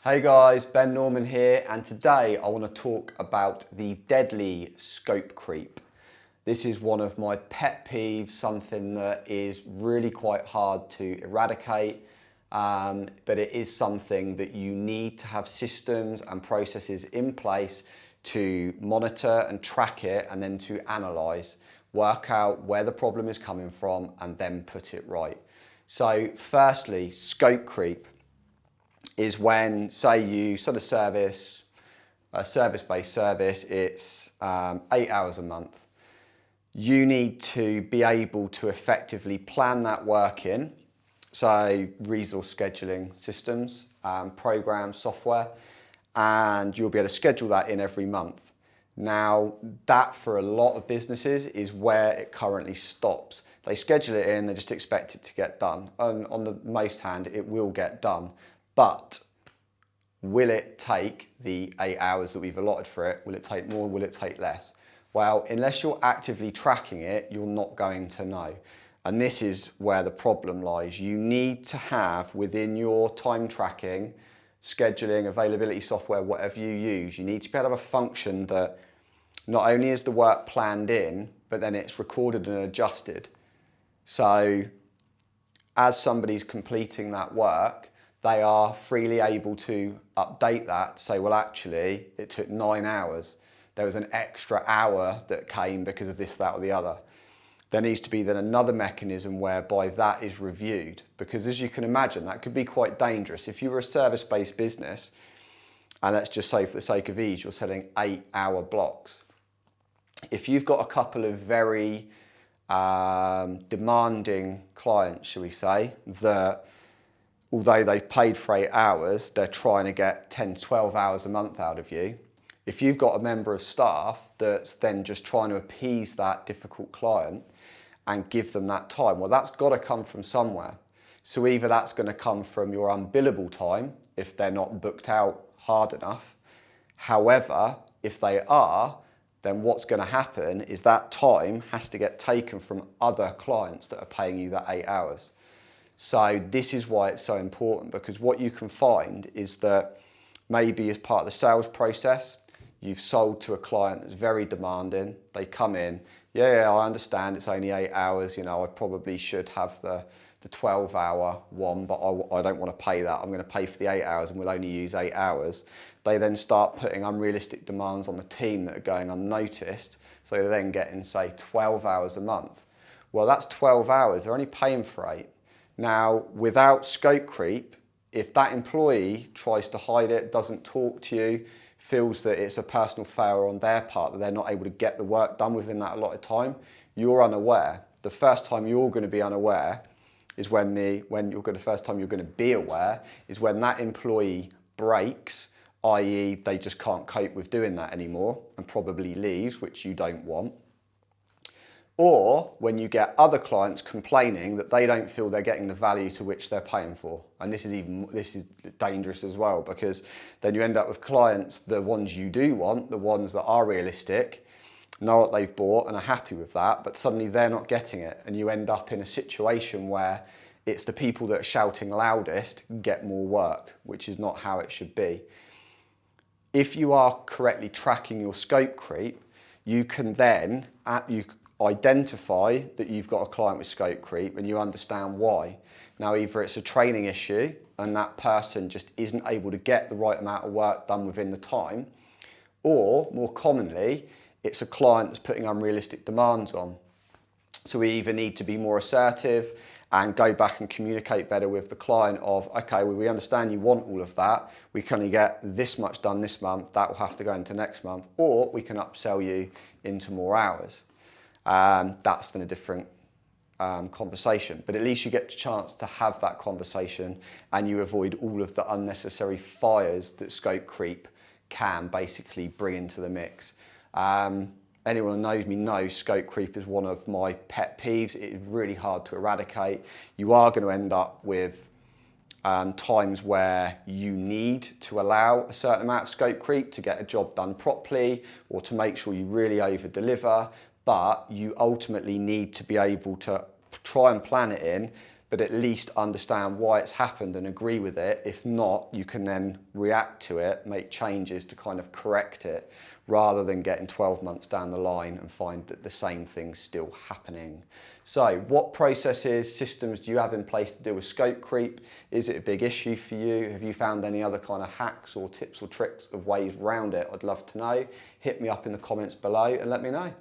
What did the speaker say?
Hey guys, Ben Norman here, and today I want to talk about the deadly scope creep. This is one of my pet peeves, something that is really quite hard to eradicate, but it is something that you need to have systems and processes in place to monitor and track it, and then to analyse, work out where the problem is coming from, and then put it right. So firstly, scope creep is when, say you sort of service, a service-based service, it's 8 hours a month. You need to be able to effectively plan that work in, so resource scheduling systems, programs, software, and you'll be able to schedule that in every month. Now, that for a lot of businesses is where it currently stops. They schedule it in, they just expect it to get done. And on the most hand, it will get done. But will it take the 8 hours that we've allotted for it? Will it take more? Will it take less? Well, unless you're actively tracking it, you're not going to know. And this is where the problem lies. You need to have within your time tracking, scheduling, availability software, whatever you use, you need to be able to have a function that not only is the work planned in, but then it's recorded and adjusted. So as somebody's completing that work, they are freely able to update that to say, well, actually, it took 9 hours. There was an extra hour that came because of this, that, or the other. There needs to be then another mechanism whereby that is reviewed, because as you can imagine, that could be quite dangerous. If you were a service-based business, and let's just say for the sake of ease, you're selling 8-hour blocks. If you've got a couple of very demanding clients, shall we say, that although they've paid for 8 hours, they're trying to get 10, 12 hours a month out of you. If you've got a member of staff that's then just trying to appease that difficult client and give them that time, well, that's got to come from somewhere. So either that's going to come from your unbillable time if they're not booked out hard enough. However, if they are, then what's going to happen is that time has to get taken from other clients that are paying you that 8 hours. So this is why it's so important, because what you can find is that maybe as part of the sales process, you've sold to a client that's very demanding. They come in, yeah, I understand it's only 8 hours, I probably should have the 12-hour one, but I don't want to pay that. I'm going to pay for the 8 hours and we'll only use 8 hours. They then start putting unrealistic demands on the team that are going unnoticed, so they're then getting, say, 12 hours a month. Well, that's 12 hours. They're only paying for 8. Now, without scope creep, if that employee tries to hide it, doesn't talk to you, feels that it's a personal failure on their part, that they're not able to get the work done within that allotted time, you're unaware. The first time you're going to be unaware is when the first time you're going to be aware is when that employee breaks, i.e. they just can't cope with doing that anymore and probably leaves, which you don't want. Or when you get other clients complaining that they don't feel they're getting the value to which they're paying for. And this is dangerous as well, because then you end up with clients, the ones you do want, the ones that are realistic, know what they've bought and are happy with that, but suddenly they're not getting it. And you end up in a situation where it's the people that are shouting loudest get more work, which is not how it should be. If you are correctly tracking your scope creep, you can then identify that you've got a client with scope creep and you understand why. Now, either it's a training issue and that person just isn't able to get the right amount of work done within the time, or more commonly, it's a client that's putting unrealistic demands on. So we either need to be more assertive and go back and communicate better with the client of, okay, well, we understand you want all of that. We can only get this much done this month. That will have to go into next month, or we can upsell you into more hours. That's then a different conversation, but at least you get a chance to have that conversation and you avoid all of the unnecessary fires that scope creep can basically bring into the mix. Anyone who knows me knows scope creep is one of my pet peeves. It is really hard to eradicate. You are going to end up with times where you need to allow a certain amount of scope creep to get a job done properly or to make sure you really over deliver. But you ultimately need to be able to try and plan it in, but at least understand why it's happened and agree with it. If not, you can then react to it, make changes to kind of correct it, rather than getting 12 months down the line and find that the same thing's still happening. So what processes, systems do you have in place to deal with scope creep? Is it a big issue for you? Have you found any other kind of hacks or tips or tricks of ways around it? I'd love to know. Hit me up in the comments below and let me know.